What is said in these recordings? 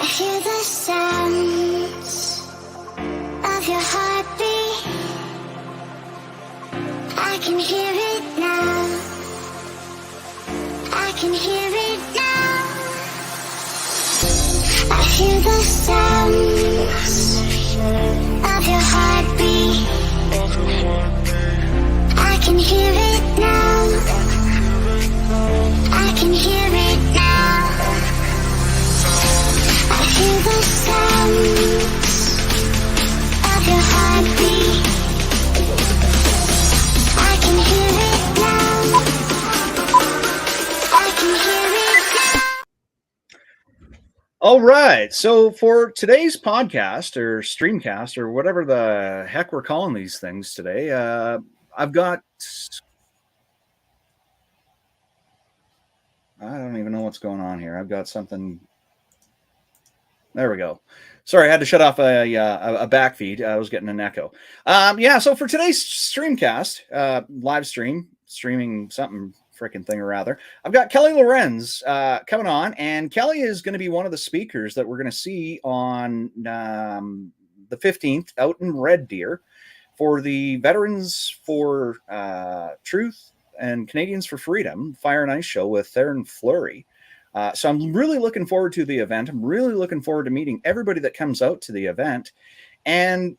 hear the sounds of your heartbeat. I can hear it now. I can hear it now. I hear the sounds of your heartbeat. I can hear it now. I can hear it now. I hear the sounds of your heartbeat. I can hear it now. I can hear it now. All right. So for today's podcast or streamcast or whatever the heck we're calling these things today, I've got, I don't even know what's going on here. I've got something. There we go. Sorry, I had to shut off a back feed. I was getting an echo. So for today's streamcast, live streaming something freaking thing or rather, I've got Kelly Lorencz coming on, and Kelly is going to be one of the speakers that we're going to see on the 15th out in Red Deer for the Veterans for Truth and Canadians for Freedom Fire and Ice Show with Theron Fleury. So I'm really looking forward to the event. I'm really looking forward to meeting everybody that comes out to the event and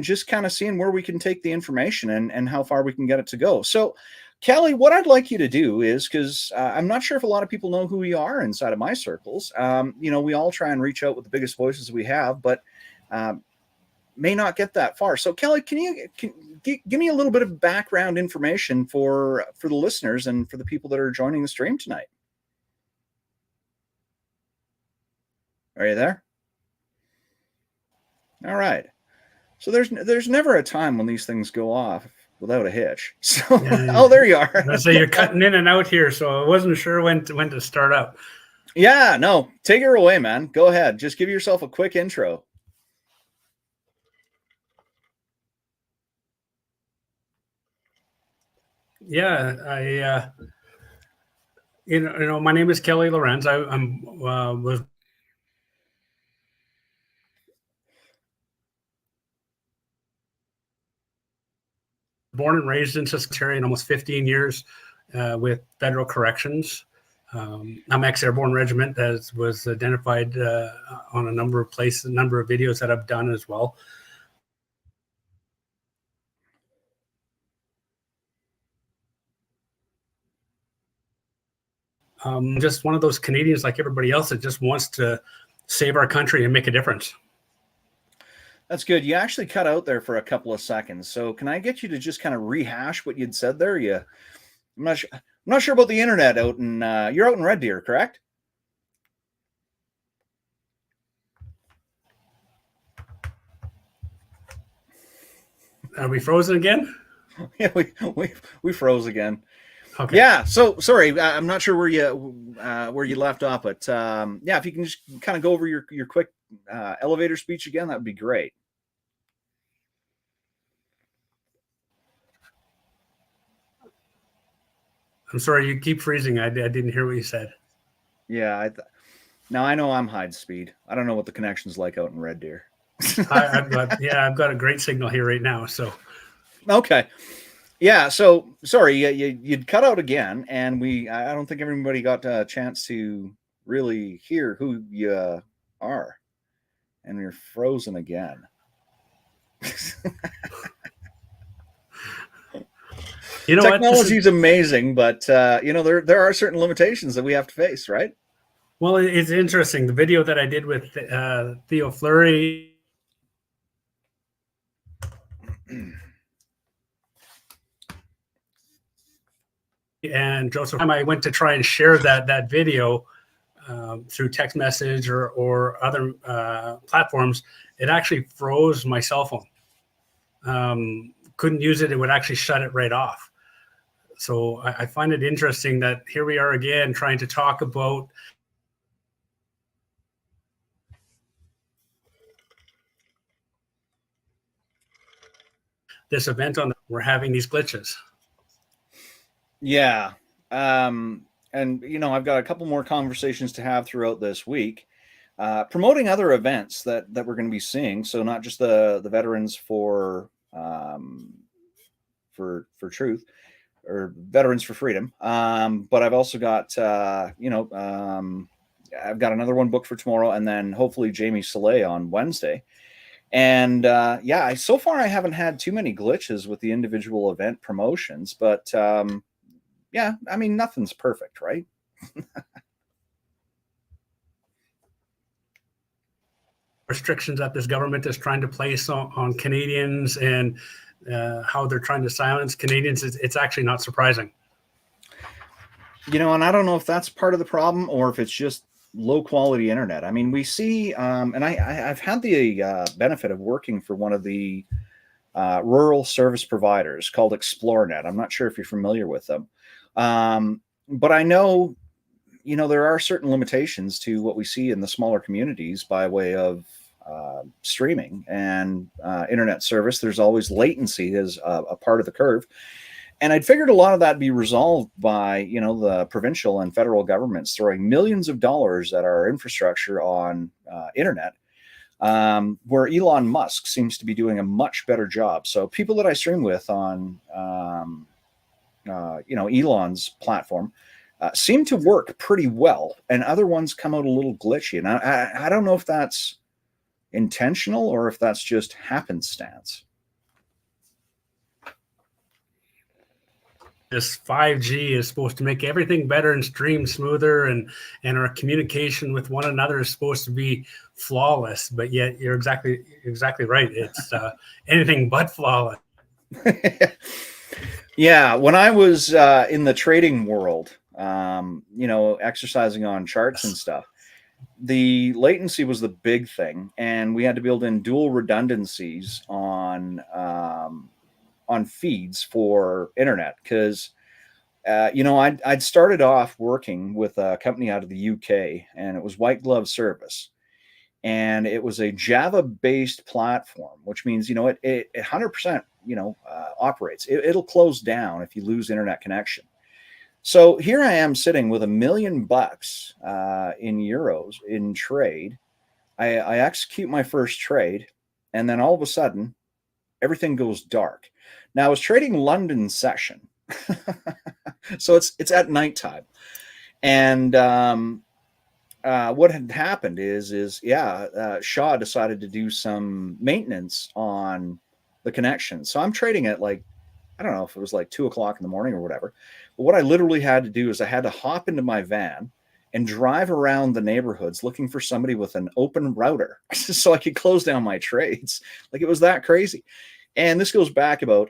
just kind of seeing where we can take the information and how far we can get it to go. So Kelly, what I'd like you to do is, because I'm not sure if a lot of people know who we are inside of my circles. We all try and reach out with the biggest voices we have, but may not get that far. So Kelly, can you give me a little bit of background information for the listeners and for the people that are joining the stream tonight? Are you there? All right. So there's never a time when these things go off without a hitch. So oh, there you are. So you're cutting in and out here, so I wasn't sure when to start up. Yeah, no, take her away, man. Go ahead. Just give yourself a quick intro. Yeah, my name is Kelly Lorencz. I'm was born and raised in Saskatchewan, almost 15 years with federal corrections. I'm ex-airborne regiment, as was identified on a number of places, a number of videos that I've done as well. Just one of those Canadians like everybody else that just wants to save our country and make a difference. That's good. You actually cut out there for a couple of seconds. So can I get you to just kind of rehash what you'd said there? I'm not sure about the internet out in, you're out in Red Deer, correct? Are we frozen again? Yeah, we froze again. Okay. Yeah. So sorry, I'm not sure where you left off, but if you can just kind of go over your quick elevator speech again, that would be great. I'm sorry, you keep freezing. I didn't hear what you said. Yeah. Now I know I'm high speed. I don't know what the connection's like out in Red Deer. I've got a great signal here right now. So. Okay. Yeah. So sorry, you'd cut out again, and I don't think everybody got a chance to really hear who you are, and you're frozen again. Technology is amazing, but there are certain limitations that we have to face, right? Well, it's interesting. The video that I did with Theo Fleury and Joseph, I went to try and share that video through text message or other platforms. It actually froze my cell phone. Couldn't use it. It would actually shut it right off. So I find it interesting that here we are again trying to talk about this event we're having these glitches. Yeah. And I've got a couple more conversations to have throughout this week. promoting other events that we're going to be seeing. So not just the veterans for truth, or Veterans for Freedom, but I've also got I've got another one booked for tomorrow, and then hopefully Jamie Soleil on Wednesday. And so far I haven't had too many glitches with the individual event promotions, but yeah, I mean, nothing's perfect, right? Restrictions that this government is trying to place on Canadians, and how they're trying to silence Canadians, it's actually not surprising. And I don't know if that's part of the problem or if it's just low quality internet. I mean, we see, and I've had the benefit of working for one of the rural service providers called ExploreNet. I'm not sure if you're familiar with them, but I know, there are certain limitations to what we see in the smaller communities by way of streaming and internet service. There's always latency as a part of the curve. And I'd figured a lot of that be resolved by, the provincial and federal governments throwing millions of dollars at our infrastructure on internet, where Elon Musk seems to be doing a much better job. So people that I stream with on, Elon's platform seem to work pretty well, and other ones come out a little glitchy. And I don't know if that's intentional or if that's just happenstance. This 5G is supposed to make everything better and stream smoother, and our communication with one another is supposed to be flawless. But yet, you're exactly right. It's anything but flawless. Yeah, when I was in the trading world, exercising on charts and stuff, the latency was the big thing, and we had to build in dual redundancies on feeds for internet because I'd started off working with a company out of the UK, and it was white glove service, and it was a Java based platform, which means it 100% operates. It'll close down if you lose internet connection. So here I am sitting with $1 million in euros in trade. I execute my first trade, and then all of a sudden everything goes dark. Now I was trading London session, so it's at nighttime, and what had happened is Shaw decided to do some maintenance on the connection. So I'm trading at I don't know if it was 2:00 in the morning or whatever. But what I literally had to do is I had to hop into my van and drive around the neighborhoods looking for somebody with an open router so I could close down my trades. It was that crazy. And this goes back about,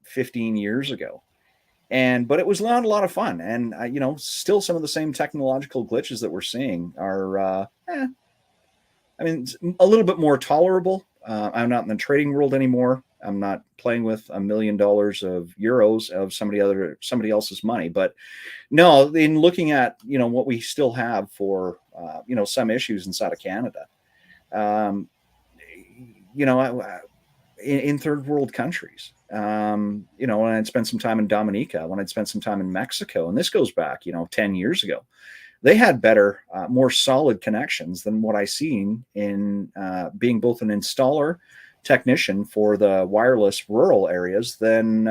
15 years ago. But it was not a lot of fun. And, still some of the same technological glitches that we're seeing are, a little bit more tolerable. I'm not in the trading world anymore. I'm not playing with $1 million of euros of somebody else's money. But no, in looking at, what we still have for, some issues inside of Canada, in third world countries, when I'd spent some time in Dominica, when I'd spent some time in Mexico, and this goes back, 10 years ago, they had better, more solid connections than what I seen in being both an installer technician for the wireless rural areas than,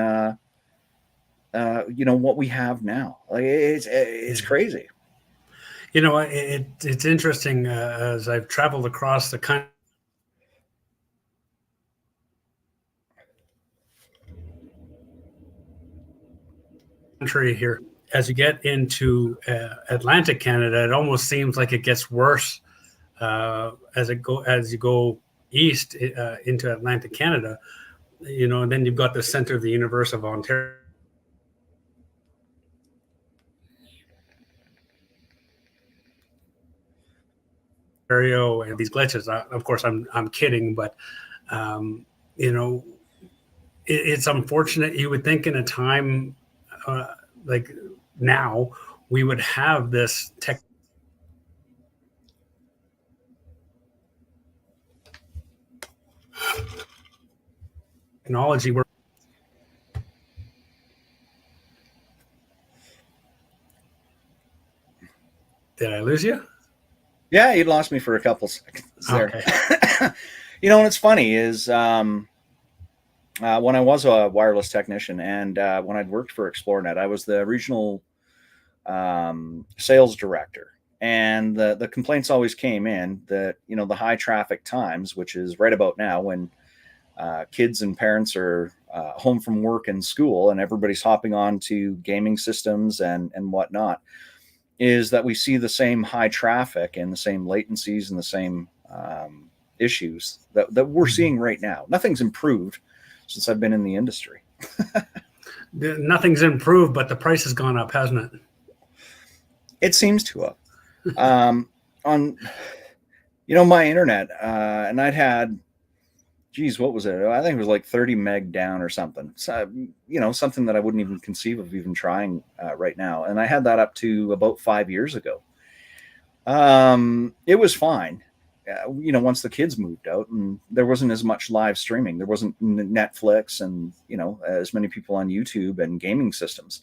what we have now. It's crazy. It's interesting as I've traveled across the country here. As you get into Atlantic Canada, it almost seems like it gets worse as you go east into Atlantic Canada. And then you've got the center of the universe of Ontario. And these glitches. Of course, I'm kidding, but it's unfortunate. You would think in a time like now, we would have this technology where. Did I lose you? Yeah, you lost me for a couple seconds there. Okay. You know, and it's funny is when I was a wireless technician and when I'd worked for ExploreNet, I was the regional sales director. And the complaints always came in that, you know, the high traffic times, which is right about now when kids and parents are home from work and school and everybody's hopping on to gaming systems and whatnot, is that we see the same high traffic and the same latencies and the same issues that we're seeing right now. Nothing's improved since I've been in the industry. Nothing's improved, but the price has gone up, hasn't it? It seems to have. On, you know, my internet, and I'd had, geez, what was it? I think it was like 30 meg down or something. So, you know, something that I wouldn't even conceive of even trying right now. And I had that up to about 5 years ago. It was fine. You know, once the kids moved out and there wasn't as much live streaming, there wasn't Netflix and, you know, as many people on YouTube and gaming systems.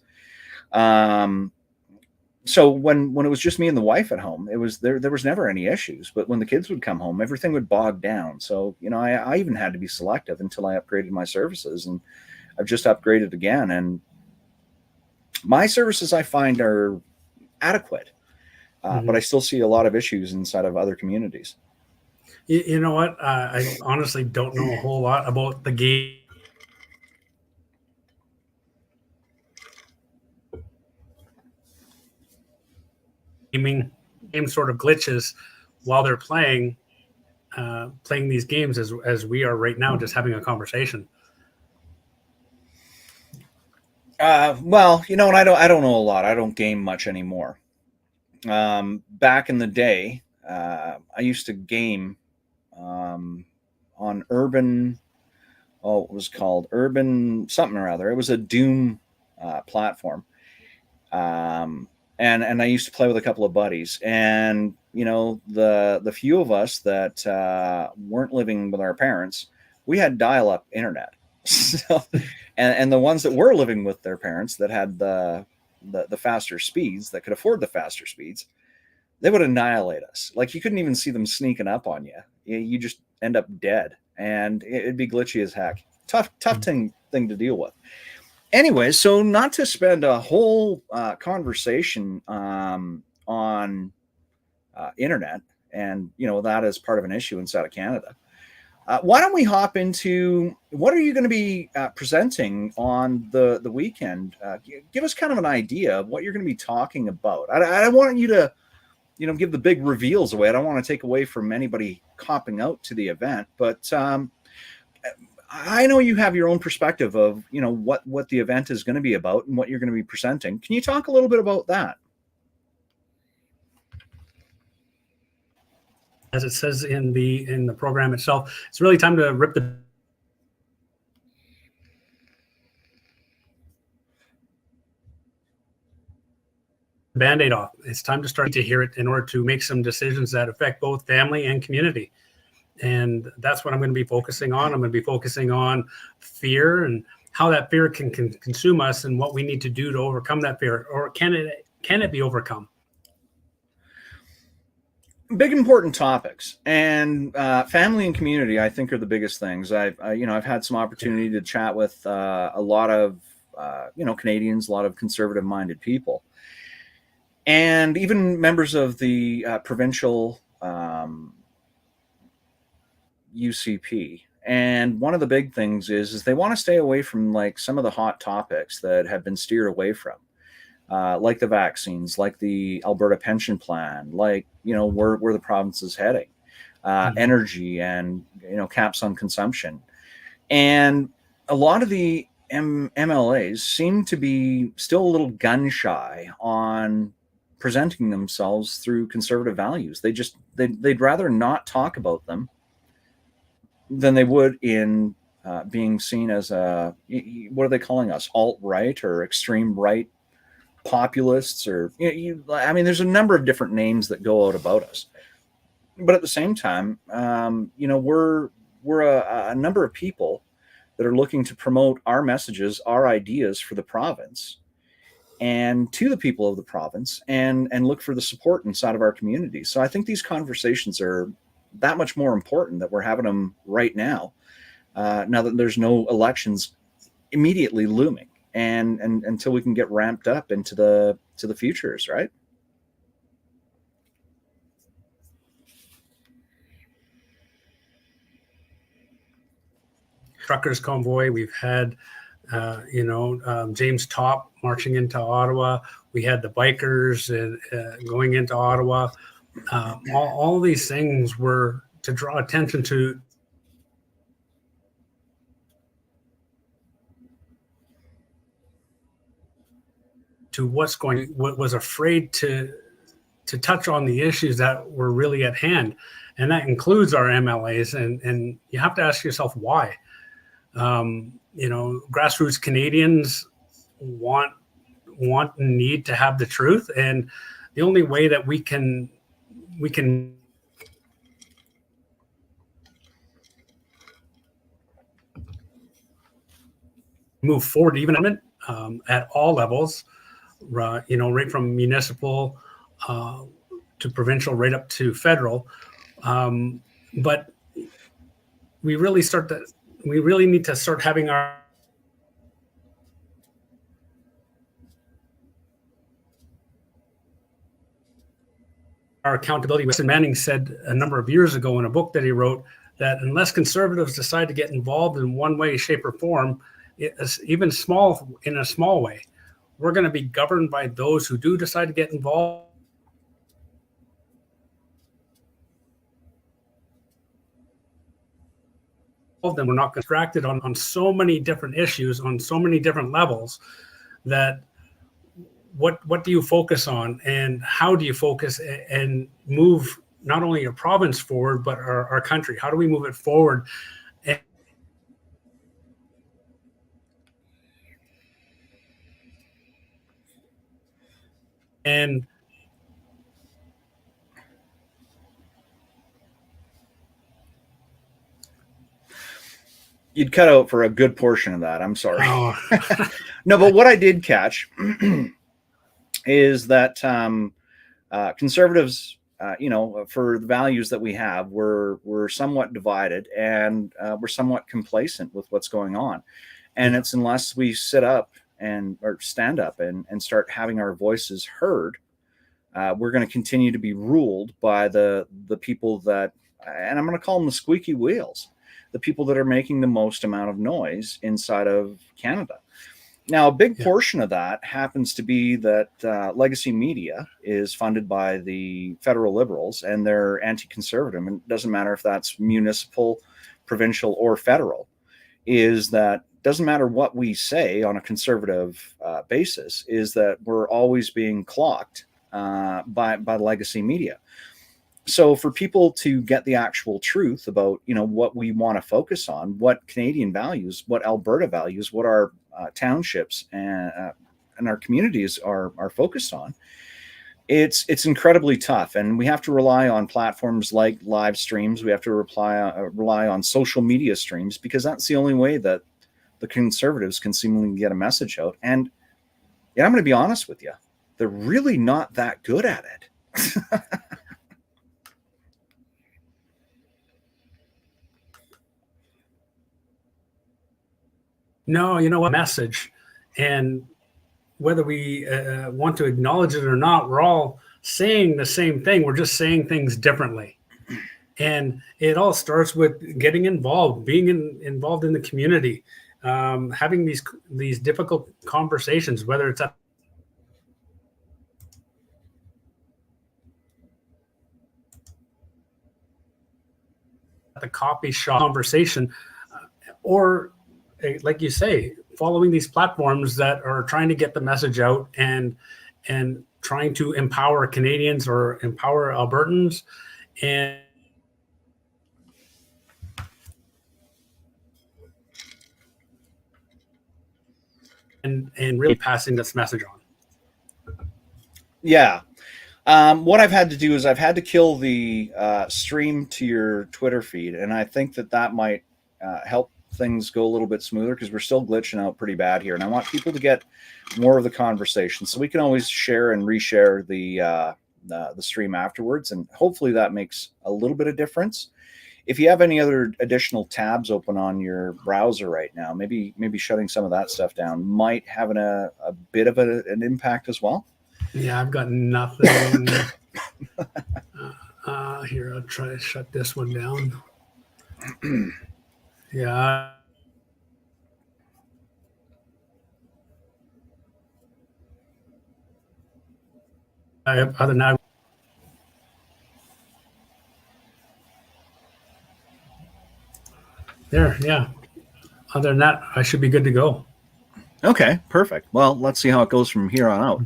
So when it was just me and the wife at home, it was there was never any issues. But when the kids would come home, everything would bog down. So, you know, I even had to be selective until I upgraded my services, and I've just upgraded again. And my services I find are adequate, but I still see a lot of issues inside of other communities. You know what? I honestly don't know a whole lot about the game. Gaming game sort of glitches while they're playing these games as we are right now, just having a conversation. Well, you know, and I don't know a lot. I don't game much anymore. Back in the day, I used to game on Urban. Oh, it was called Urban something or other. It was a Doom platform. And I used to play with a couple of buddies, and you know, the few of us that weren't living with our parents, we had dial-up internet. So, and the ones that were living with their parents that had the faster speeds, that could afford the faster speeds, they would annihilate us. Like you couldn't even see them sneaking up on you. You just end up dead, and it'd be glitchy as heck. Tough thing to deal with. Anyway, so not to spend a whole conversation on internet, and you know that is part of an issue inside of Canada. Why don't we hop into what are you going to be presenting on the weekend? Give us kind of an idea of what you're going to be talking about. I want you to, you know, give the big reveals away. I don't want to take away from anybody copping out to the event, but I know you have your own perspective of, you know, what the event is going to be about and what you're going to be presenting. Can you talk a little bit about that? As it says in the program itself, it's really time to rip the Band-Aid off. It's time to start to hear it in order to make some decisions that affect both family and community. And that's what I'm going to be focusing on. I'm going to be focusing on fear and how that fear can consume us and what we need to do to overcome that fear. Or can it be overcome? Big important topics, and family and community, I think, are the biggest things. I've had some opportunity to chat with a lot of Canadians, a lot of conservative-minded people, and even members of the provincial UCP. And one of the big things is they want to stay away from like some of the hot topics that have been steered away from. Like the vaccines, like the Alberta pension plan, like, you know, where the province is heading, energy and, you know, caps on consumption. And a lot of the MLAs seem to be still a little gun shy on presenting themselves through conservative values. They'd rather not talk about them than they would in being seen as what are they calling us? Alt-right or extreme right populists, or I mean, there's a number of different names that go out about us. But at the same time, we're a number of people that are looking to promote our messages, our ideas for the province, and to the people of the province, and look for the support inside of our community. So I think these conversations are that much more important that we're having them right now, now that there's no elections immediately looming, and until we can get ramped up into the futures, right? Truckers convoy. We've had, James Top marching into Ottawa. We had the bikers going into Ottawa. All these things were to draw attention to what was afraid to touch on the issues that were really at hand, and that includes our MLAs. And you have to ask yourself why. Grassroots Canadians want and need to have the truth, and the only way that we can move forward, even at all levels, right from municipal to provincial, right up to federal. But we really need to start having our accountability. Winston Manning said a number of years ago in a book that he wrote that unless conservatives decide to get involved in one way, shape, or form, even in a small way, we're going to be governed by those who do decide to get involved. And we're not distracted on so many different issues, on so many different levels, that what do you focus on, and how do you focus and move not only your province forward, but our country? How do we move it forward? And you'd cut out for a good portion of that. I'm sorry. Oh. No, but what I did catch is that conservatives, for the values that we have, we're somewhat divided, and we're somewhat complacent with what's going on. And it's unless we sit up or stand up and start having our voices heard, we're going to continue to be ruled by the people that, and I'm going to call them the squeaky wheels, the people that are making the most amount of noise inside of Canada. Now, a big portion of that happens to be that legacy media is funded by the federal Liberals, and they're anti-conservative. And it doesn't matter if that's municipal, provincial, or federal. Is that doesn't matter what we say on a conservative basis, is that we're always being clocked by legacy media. So for people to get the actual truth about, what we want to focus on, what Canadian values, what Alberta values, what our townships and our communities are focused on, it's incredibly tough. And we have to rely on platforms like live streams. We have to rely on social media streams, because that's the only way that the conservatives can seemingly get a message out. And I'm going to be honest with you, they're really not that good at it. No, you know what? Message. And whether we want to acknowledge it or not, we're all saying the same thing. We're just saying things differently. And it all starts with getting involved, being involved in the community, having these difficult conversations, whether it's at the coffee shop conversation, or like you say, following these platforms that are trying to get the message out and trying to empower Canadians or empower Albertans, and really passing this message on. Yeah. What I've had to do is I've had to kill the stream to your Twitter feed, and I think that might help things go a little bit smoother, because we're still glitching out pretty bad here, and I want people to get more of the conversation, so we can always share and reshare the stream afterwards, and hopefully that makes a little bit of difference. If you have any other additional tabs open on your browser right now, maybe shutting some of that stuff down might have a bit of an impact as well. Yeah, I've got nothing. Here, I'll try to shut this one down. Yeah. Other than that, there, yeah. Other than that, I should be good to go. Okay, perfect. Well, let's see how it goes from here on out.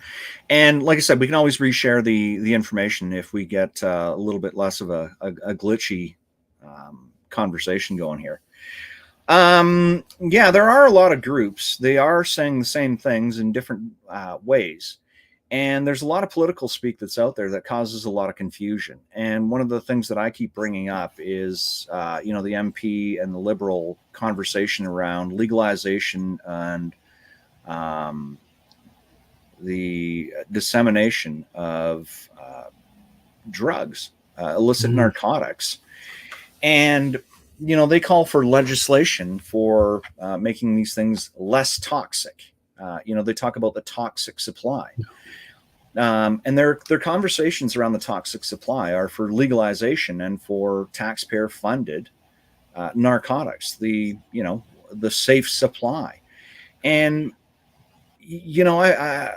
And like I said, we can always reshare the information if we get a little bit less of a glitchy conversation going here. Yeah, there are a lot of groups. They are saying the same things in different ways. And there's a lot of political speak that's out there that causes a lot of confusion. And one of the things that I keep bringing up is, the MP and the Liberal conversation around legalization and the dissemination of drugs, illicit narcotics. And, they call for legislation for making these things less toxic. They talk about the toxic supply. And their conversations around the toxic supply are for legalization and for taxpayer funded narcotics, the safe supply. And I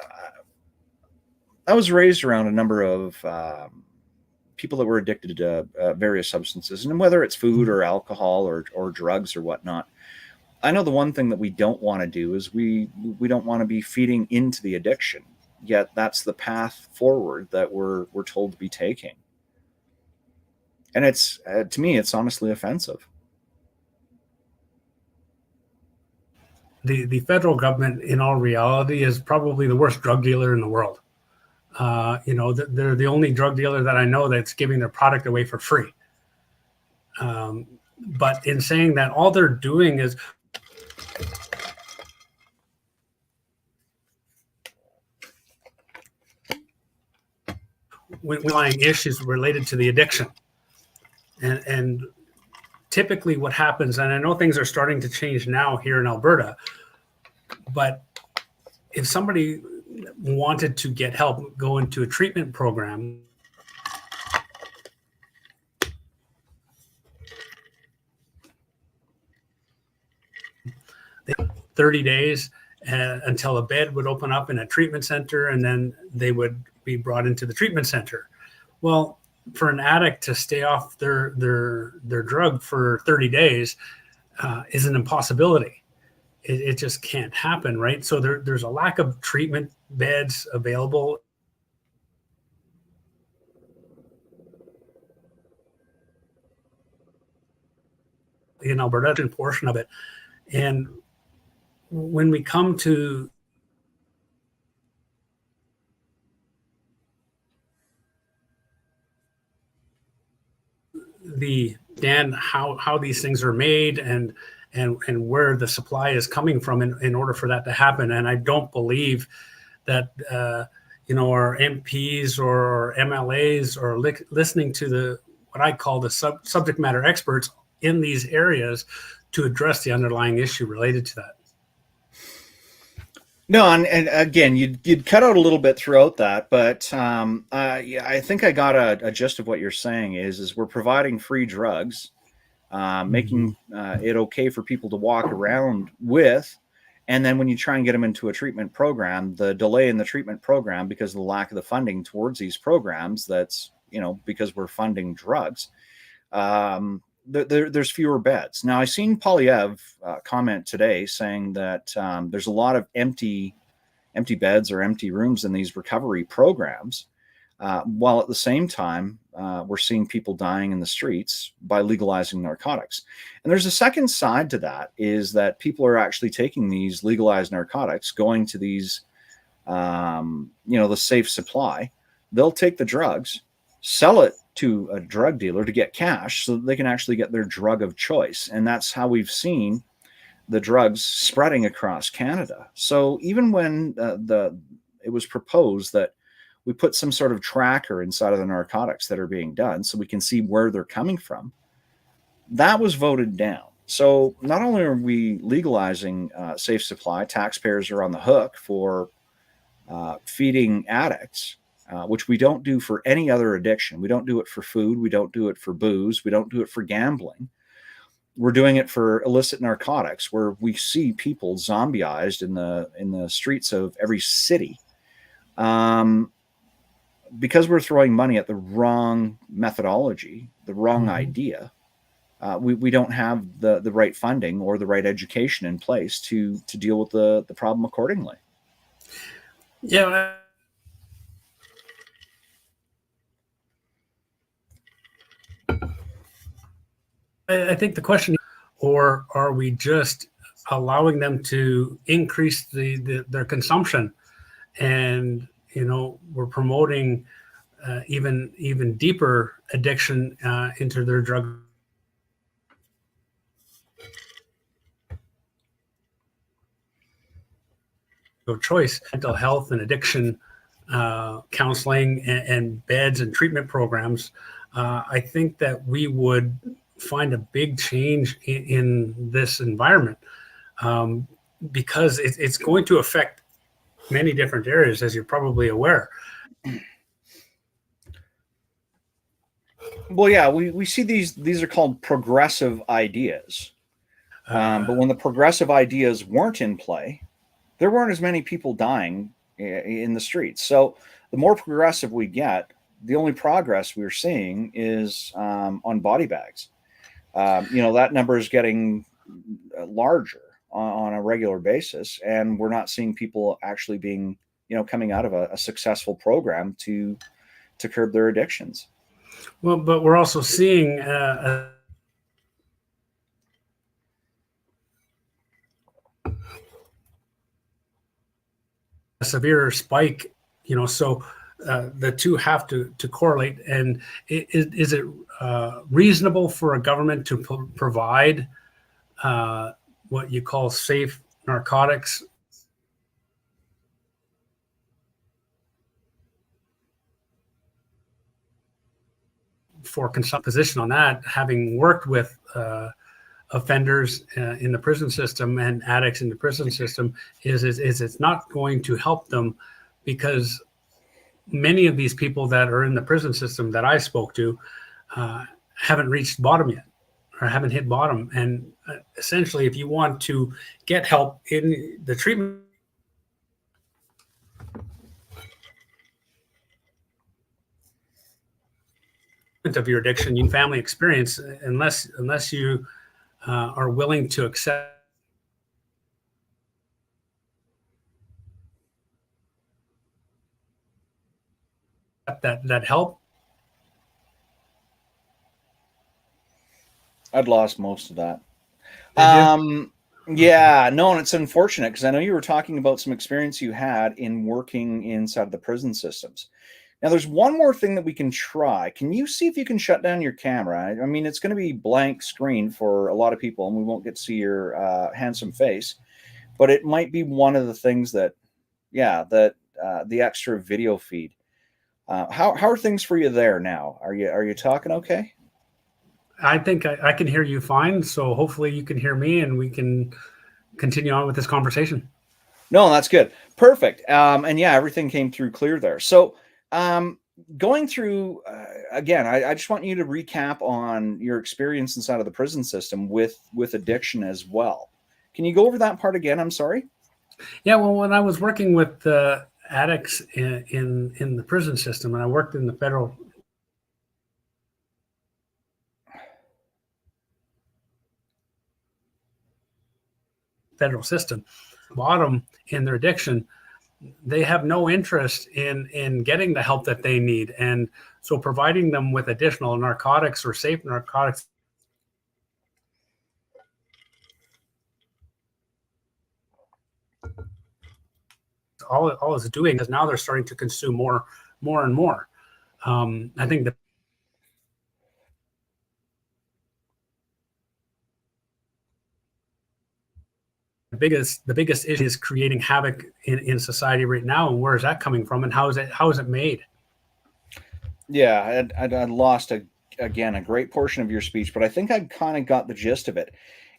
was raised around a number of people that were addicted to various substances, and whether it's food or alcohol or drugs or whatnot. I know the one thing that we don't want to do is we don't want to be feeding into the addiction. Yet that's the path forward that we're told to be taking. And it's to me, it's honestly offensive. The federal government, in all reality, is probably the worst drug dealer in the world. They're the only drug dealer that I know that's giving their product away for free. But in saying that, all they're doing is underlying issues related to the addiction. And typically what happens, and I know things are starting to change now here in Alberta, but if somebody wanted to get help, go into a treatment program, they 30 days until a bed would open up in a treatment center, and then they would be brought into the treatment center. Well, for an addict to stay off their drug for 30 days is an impossibility. It just can't happen, right? So there's a lack of treatment beds available in Alberta, a portion of it. And when we come to how these things are made and where the supply is coming from in order for that to happen. And I don't believe that our MPs or MLAs are listening to what I call the subject matter experts in these areas to address the underlying issue related to that. No, and again, you'd cut out a little bit throughout that, but I think I got a gist of what you're saying is we're providing free drugs, making it okay for people to walk around with, and then when you try and get them into a treatment program, the delay in the treatment program because of the lack of the funding towards these programs, that's because we're funding drugs. There's fewer beds. Now, I seen Polyev comment today saying that there's a lot of empty beds or empty rooms in these recovery programs, while at the same time we're seeing people dying in the streets by legalizing narcotics. And there's a second side to that, is that people are actually taking these legalized narcotics, going to these, the safe supply. They'll take the drugs, sell it to a drug dealer to get cash so that they can actually get their drug of choice. And that's how we've seen the drugs spreading across Canada. So even when it was proposed that we put some sort of tracker inside of the narcotics that are being done so we can see where they're coming from, that was voted down. So not only are we legalizing safe supply, taxpayers are on the hook for feeding addicts, which we don't do for any other addiction. We don't do it for food. We don't do it for booze. We don't do it for gambling. We're doing it for illicit narcotics, where we see people zombieized in the streets of every city, because we're throwing money at the wrong methodology, the wrong idea. We don't have the right funding or the right education in place to deal with the problem accordingly. Yeah. I think the question is, or are we just allowing them to increase their consumption? And, we're promoting even deeper addiction into their drug of choice, mental health and addiction counseling and beds and treatment programs. I think that we would find a big change in this environment, because it's going to affect many different areas, as you're probably aware. Well, yeah, we see these are called progressive ideas. But when the progressive ideas weren't in play, there weren't as many people dying in the streets. So the more progressive we get, the only progress we're seeing is on body bags. That number is getting larger on a regular basis, and we're not seeing people actually being, coming out of a successful program to curb their addictions. Well, but we're also seeing a severe spike, so the two have to correlate. And is it reasonable for a government to provide what you call safe narcotics for position on that, having worked with offenders in the prison system and addicts in the prison system, is it's not going to help them, because many of these people that are in the prison system that I spoke to haven't reached bottom yet, or haven't hit bottom. And essentially, if you want to get help in the treatment of your addiction, your family experience, unless you are willing to accept that help. I'd lost most of that. Yeah, no, and it's unfortunate, because I know you were talking about some experience you had in working inside the prison systems. Now, there's one more thing that we can try. Can you see if you can shut down your camera? I mean, it's going to be blank screen for a lot of people, and we won't get to see your handsome face. But it might be one of the things that the extra video feed. How are things for you there now? Are you talking okay? I think I can hear you fine. So hopefully you can hear me, and we can continue on with this conversation. No, that's good. Perfect. And yeah, everything came through clear there. So going through again, I just want you to recap on your experience inside of the prison system with addiction as well. Can you go over that part again? I'm sorry. Yeah, well, when I was working with addicts in the prison system, and I worked in the federal system, bottom in their addiction, they have no interest in getting the help that they need. And so providing them with additional narcotics or safe narcotics, all it's doing is now they're starting to consume more and more. I think that the biggest issue is creating havoc in society right now. And where is that coming from? And how is it made? Yeah, I lost again a great portion of your speech, but I think I kind of got the gist of it.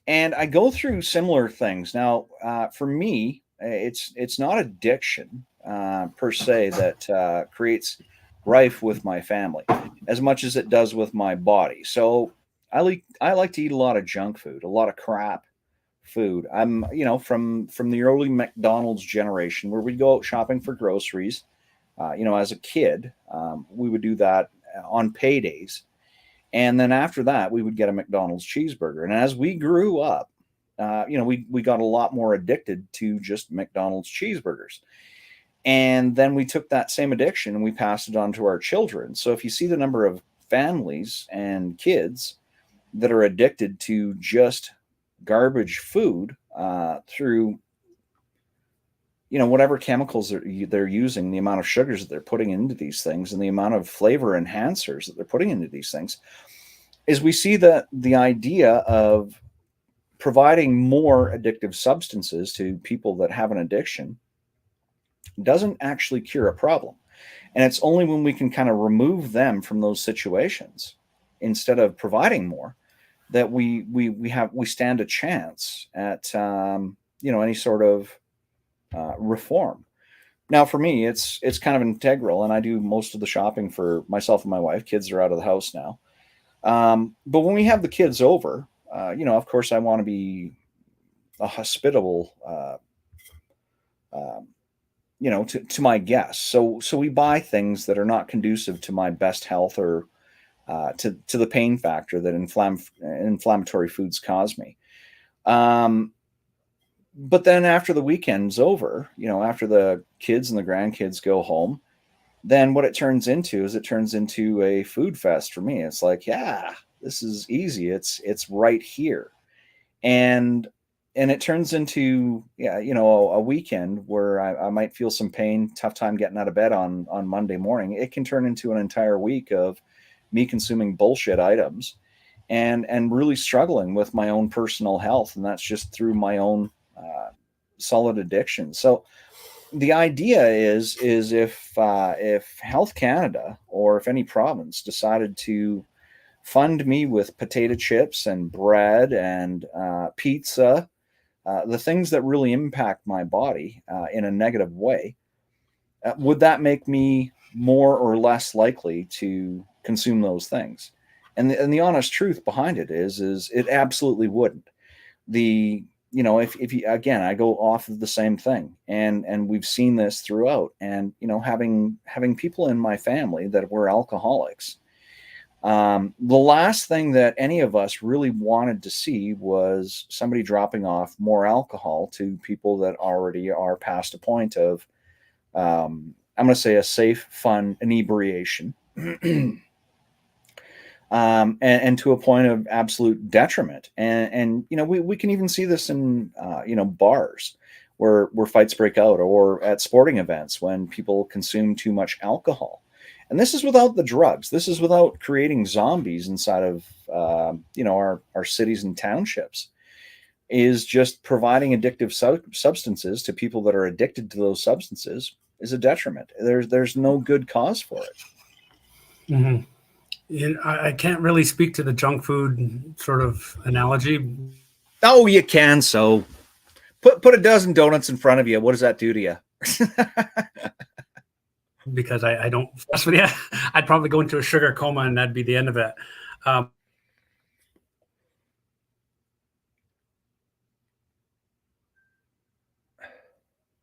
And I go through similar things now. For me, it's not addiction per se that creates rife with my family as much as it does with my body. So I like to eat a lot of junk food, a lot of crap food. I'm from the early McDonald's generation where we'd go out shopping for groceries. As a kid, we would do that on paydays. And then after that, we would get a McDonald's cheeseburger. And as we grew up, we got a lot more addicted to just McDonald's cheeseburgers. And then we took that same addiction and we passed it on to our children. So if you see the number of families and kids that are addicted to just garbage food through whatever chemicals they're using, the amount of sugars that they're putting into these things, and the amount of flavor enhancers that they're putting into these things, is we see that the idea of providing more addictive substances to people that have an addiction doesn't actually cure a problem. And it's only when we can kind of remove them from those situations instead of providing more that we stand a chance at any sort of reform. Now, for me, it's kind of integral, and I do most of the shopping for myself and my wife. Kids are out of the house now, but when we have the kids over, of course, I want to be a hospitable, to my guests. So we buy things that are not conducive to my best health or to the pain factor that inflammatory foods cause me. But then after the weekend's over, after the kids and the grandkids go home, then what it turns into is a food fest for me. It's like, yeah, this is easy. It's right here. And it turns into, a weekend where I might feel some pain, tough time getting out of bed on Monday morning. It can turn into an entire week of me consuming bullshit items and really struggling with my own personal health. And that's just through my own solid addiction. So the idea is if Health Canada or if any province decided to fund me with potato chips and bread and pizza, the things that really impact my body in a negative way, would that make me more or less likely to consume those things? And the honest truth behind it is it absolutely wouldn't. If you, again, I go off of the same thing, and we've seen this throughout, and having people in my family that were alcoholics, the last thing that any of us really wanted to see was somebody dropping off more alcohol to people that already are past a point of I'm going to say a safe, fun inebriation. And to a point of absolute detriment. And we can even see this in bars where fights break out, or at sporting events when people consume too much alcohol. And this is without the drugs. This is without creating zombies inside of our cities and townships. Is just providing addictive substances to people that are addicted to those substances is a detriment. There's no good cause for it. Mm-hmm. I can't really speak to the junk food sort of analogy. Oh, you can. So put a dozen donuts in front of you. What does that do to you? Because I don't mess with you. I'd probably go into a sugar coma and that'd be the end of it.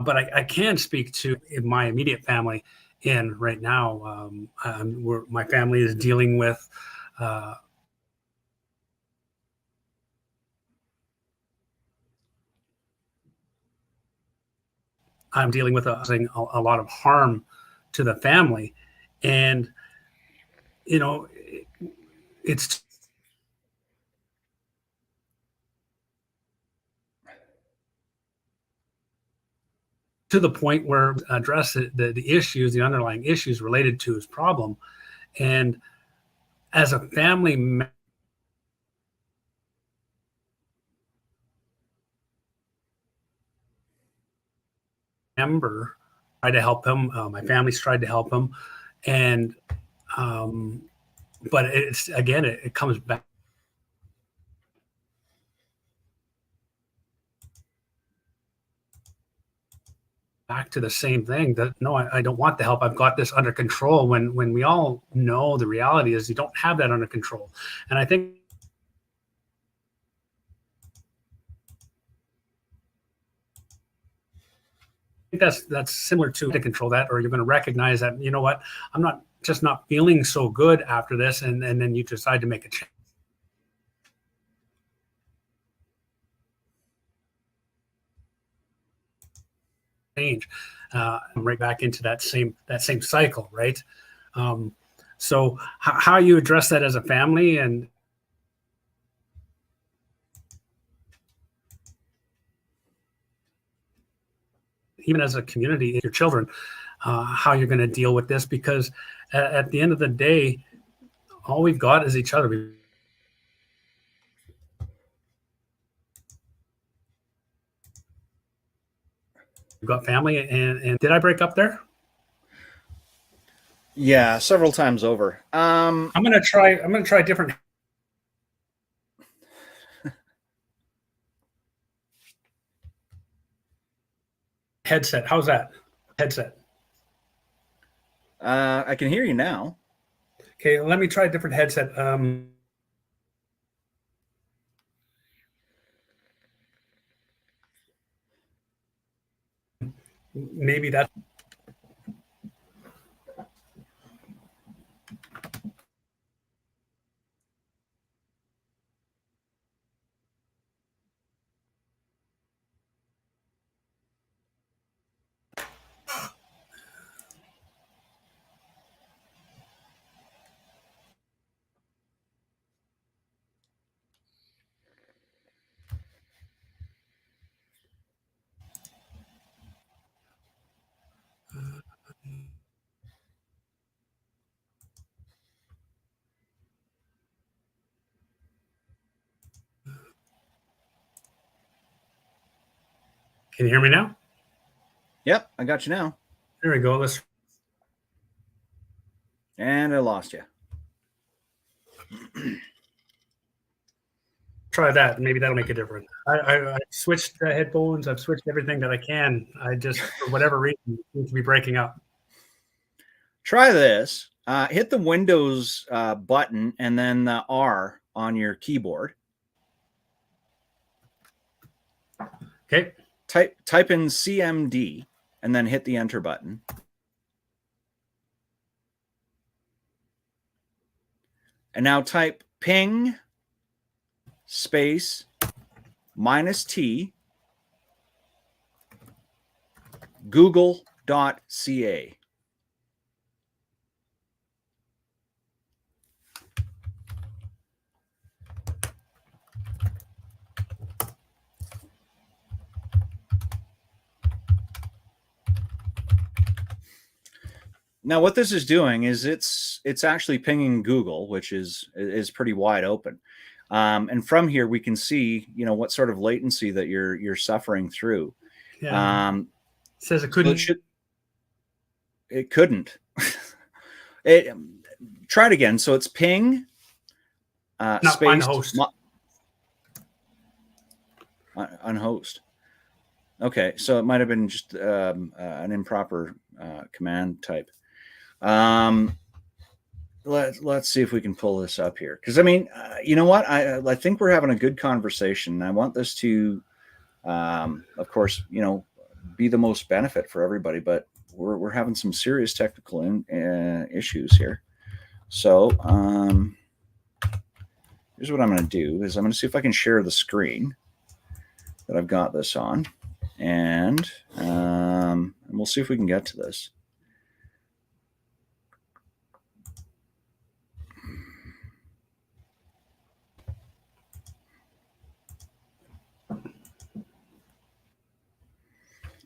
But I can speak to my immediate family in right now. My family is dealing with I'm dealing with a lot of harm to the family, and it's to the point where address the issues, the underlying issues related to his problem. And as a family, member tried to help him. My family's tried to help him, and but it's again, it comes back to the same thing, that no, I don't want the help. I've got this under control. When we all know the reality is you don't have that under control, and I think that's similar to control that, or you're going to recognize that, you know what, I'm not feeling so good after this, and then you decide to make a change, right back into that same cycle, right? So how you address that as a family, and even as a community, your children, how you're going to deal with this, because at the end of the day, all we've got is each other. We've got family, and did I break up there? Yeah, several times over. I'm gonna try different headset. How's that headset? I can hear you now. Okay, let me try a different headset. Maybe that. Can you hear me now? Yep, I got you now. There we go. Let's. And I lost you. Try that. Maybe that'll make a difference. I switched headphones. I've switched everything that I can. I just, for whatever reason, it seems to be breaking up. Try this. Hit the Windows button and then the R on your keyboard. Okay. Type in CMD and then hit the enter button. And now type ping space -T google.ca. Now, what this is doing is it's actually pinging Google, which is pretty wide open, and from here we can see, you know, what sort of latency that you're suffering through. Yeah. It says it couldn't. It couldn't. Try it again. So it's ping space unhost. Unhost. Okay, so it might have been just an improper command type. Let's see if we can pull this up here, because I mean, you know what, I think we're having a good conversation. I want this to, of course, you know, be the most benefit for everybody, but we're having some serious technical issues here. So here's what I'm going to do: is I'm going to see if I can share the screen that I've got this on, and we'll see if we can get to this.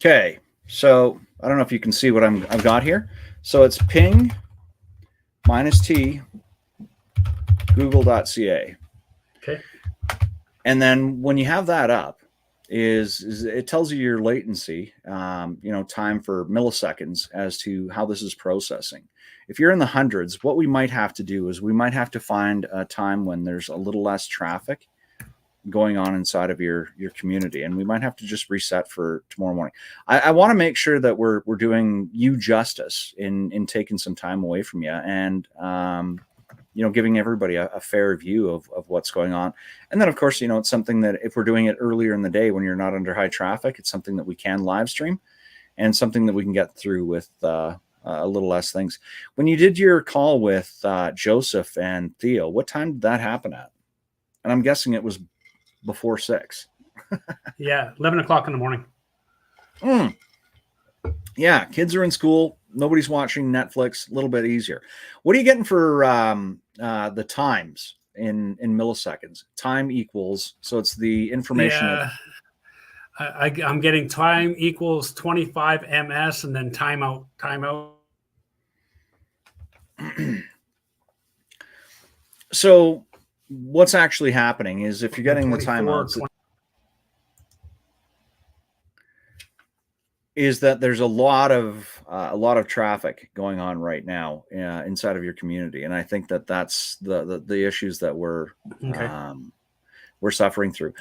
Okay, so I don't know if you can see what I've got here. So it's ping -T google.ca. Okay. And then when you have that up, is it tells you your latency, time for milliseconds as to how this is processing. If you're in the hundreds, what we might have to do is we might have to find a time when there's a little less traffic going on inside of your community, and we might have to just reset for tomorrow morning. I want to make sure that we're doing you justice in taking some time away from you, and giving everybody a fair view of what's going on. And then, of course, it's something that if we're doing it earlier in the day when you're not under high traffic, it's something that we can live stream and something that we can get through with a little less things. When you did your call with Joseph and Theo, what time did that happen at? And I'm guessing it was before 6. Yeah, 11 o'clock in the morning. Yeah, kids are in school. Nobody's watching Netflix. A little bit easier. What are you getting for the times in milliseconds? Time equals, so it's the information. Yeah, I'm getting time equals 25 ms and then timeout. So what's actually happening is if you're getting the timeouts, is that there's a lot of traffic going on right now inside of your community, and I think that's the issues that we're suffering through.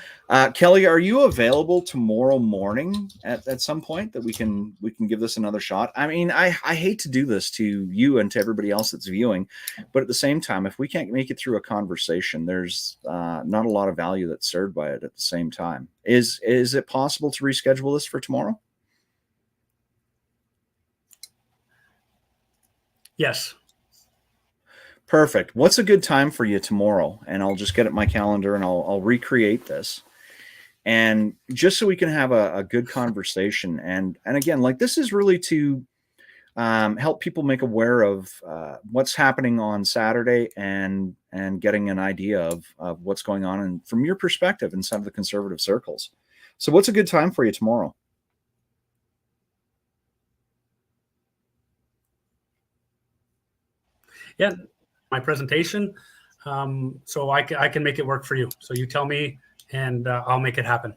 Kelly, are you available tomorrow morning at some point that we can give this another shot? I mean, I hate to do this to you and to everybody else that's viewing, but at the same time, if we can't make it through a conversation, there's not a lot of value that's served by it at the same time. Is it possible to reschedule this for tomorrow? Yes. Perfect. What's a good time for you tomorrow? And I'll just get at my calendar and I'll recreate this. And just so we can have a good conversation. And again, like, this is really to help people make aware of what's happening on Saturday and getting an idea of what's going on and from your perspective inside of the conservative circles. So what's a good time for you tomorrow? Yeah, my presentation, so I can make it work for you. So you tell me, and I'll make it happen.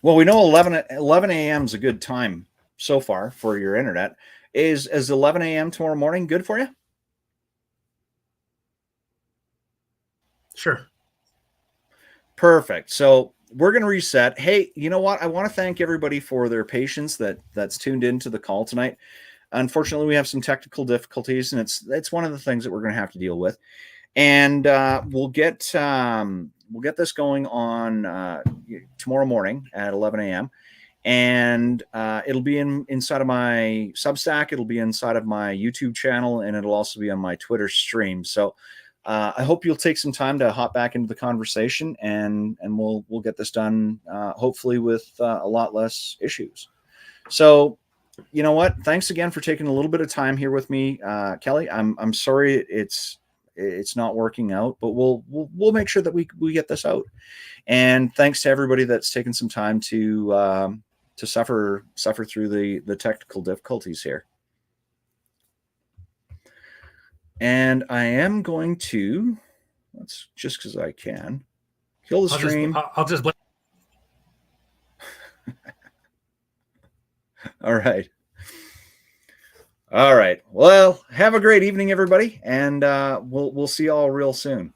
Well, we know 11 a.m. is a good time so far for your internet. Is 11 a.m. tomorrow morning good for you? Sure. Perfect. So we're going to reset. Hey, you know what? I want to thank everybody for their patience that's tuned into the call tonight. Unfortunately, we have some technical difficulties, and it's one of the things that we're going to have to deal with. And we'll get this going on tomorrow morning at 11 a.m. And it'll be inside of my Substack. It'll be inside of my YouTube channel, and it'll also be on my Twitter stream. So I hope you'll take some time to hop back into the conversation, and we'll get this done hopefully with a lot less issues. So, you know what? Thanks again for taking a little bit of time here with me, Kelly. I'm sorry it's not working out, but we'll make sure that we get this out. And thanks to everybody that's taken some time to suffer through the technical difficulties here. And I am going to, let's just because I can kill the stream. I'll just All right. All right. Well, have a great evening, everybody, and we'll see you all real soon.